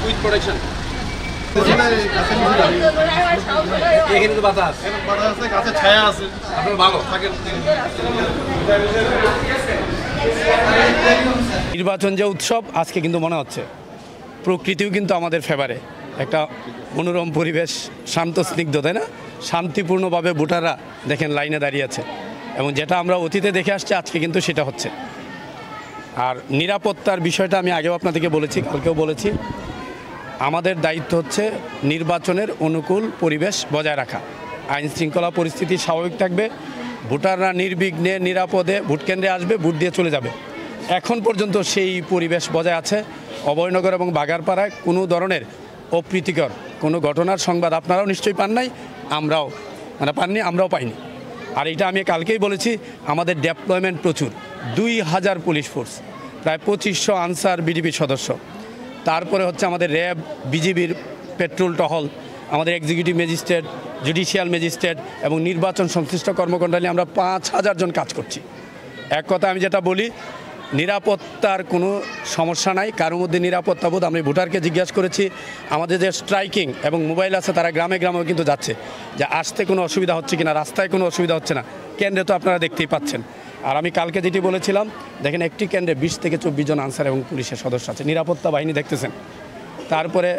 With protection. এখানে তো বাতাস আছে, গাছের ছায়া আছে, আপনার ভালো থাকেন। নির্বাচন যে উৎসব আজকে কিন্তু মনে হচ্ছে প্রকৃতিও কিন্তু আমাদের ফেভারে, একটা মনোরম পরিবেশ, শান্ত স্নিগ্ধ, তাই না? শান্তিপূর্ণভাবে ভোটাররা দেখেন লাইনে দাঁড়িয়ে আছে, এবং যেটা আমরা অতীতে দেখে আসছি আজকে কিন্তু সেটা হচ্ছে। আর নিরাপত্তার বিষয়টা আমি আগেও আপনাদেরকে বলেছি, কালকেও বলেছি, আমাদের দায়িত্ব হচ্ছে নির্বাচনের অনুকূল পরিবেশ বজায় রাখা, আইন শৃঙ্খলা পরিস্থিতি স্বাভাবিক থাকবে, ভোটাররা নির্বিঘ্নে নিরাপদে ভোটকেন্দ্রে আসবে, ভোট দিয়ে চলে যাবে। এখন পর্যন্ত সেই পরিবেশ বজায় আছে। অভয়নগর এবং বাগারপাড়ায় কোনো ধরনের অপ্রীতিকর কোনো ঘটনার সংবাদ আপনারাও নিশ্চয়ই পান নাই, আমরাও পাননি, আমরাও পাইনি। আর এটা আমি কালকেই বলেছি, আমাদের ডেপ্লয়মেন্ট প্রচুর, 2000 পুলিশ ফোর্স, প্রায় 2500 আনসার বিডিপি সদস্য, তারপরে হচ্ছে আমাদের র্যাব, বিজিবির পেট্রোল টহল, আমাদের এক্সিকিউটিভ ম্যাজিস্ট্রেট, জুডিশিয়াল ম্যাজিস্ট্রেট এবং নির্বাচন সংশ্লিষ্ট কর্মকর্তা নিয়ে আমরা 5000 জন কাজ করছি। এক কথা আমি যেটা বলি, নিরাপত্তার কোনো সমস্যা নাই, কারোর মধ্যে নিরাপত্তা বোধ। আমি ভোটারকে জিজ্ঞাসা করেছি, আমাদের যে স্ট্রাইকিং এবং মোবাইল আছে তারা গ্রামে গ্রামেও কিন্তু যাচ্ছে, যে আসতে কোনো অসুবিধা হচ্ছে কিনা, রাস্তায় কোনো অসুবিধা হচ্ছে না, কেন্দ্রে তো আপনারা দেখতেই পাচ্ছেন। আর আমি কালকে যেটি বলেছিলাম, দেখেন একটি কেন্দ্রে 20 থেকে 24 জন আনসার এবং পুলিশের সদস্য আছে, নিরাপত্তা বাহিনী দেখতেছেন। তারপরে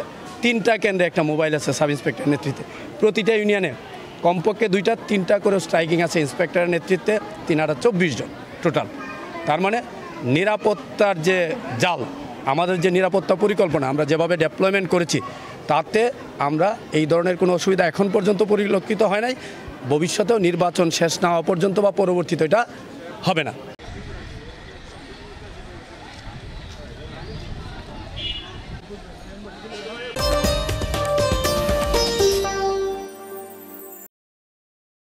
3টা কেন্দ্রে একটা মোবাইল আছে সাব ইন্সপেক্টরের নেতৃত্বে, প্রতিটা ইউনিয়নে কমপক্ষে 2টা 3টা করে স্ট্রাইকিং আছে ইন্সপেক্টরের নেতৃত্বে, 324 জন টোটাল। তার মানে নিরাপত্তার যে জাল, আমাদের যে নিরাপত্তা পরিকল্পনা আমরা যেভাবে ডেপ্লয়মেন্ট করেছি, তাতে আমরা এই ধরনের কোনো অসুবিধা এখন পর্যন্ত পরিলক্ষিত হয় নাই। ভবিষ্যতেও নির্বাচন শেষ না হওয়া পর্যন্ত বা পরবর্তীতে এটা হবে না।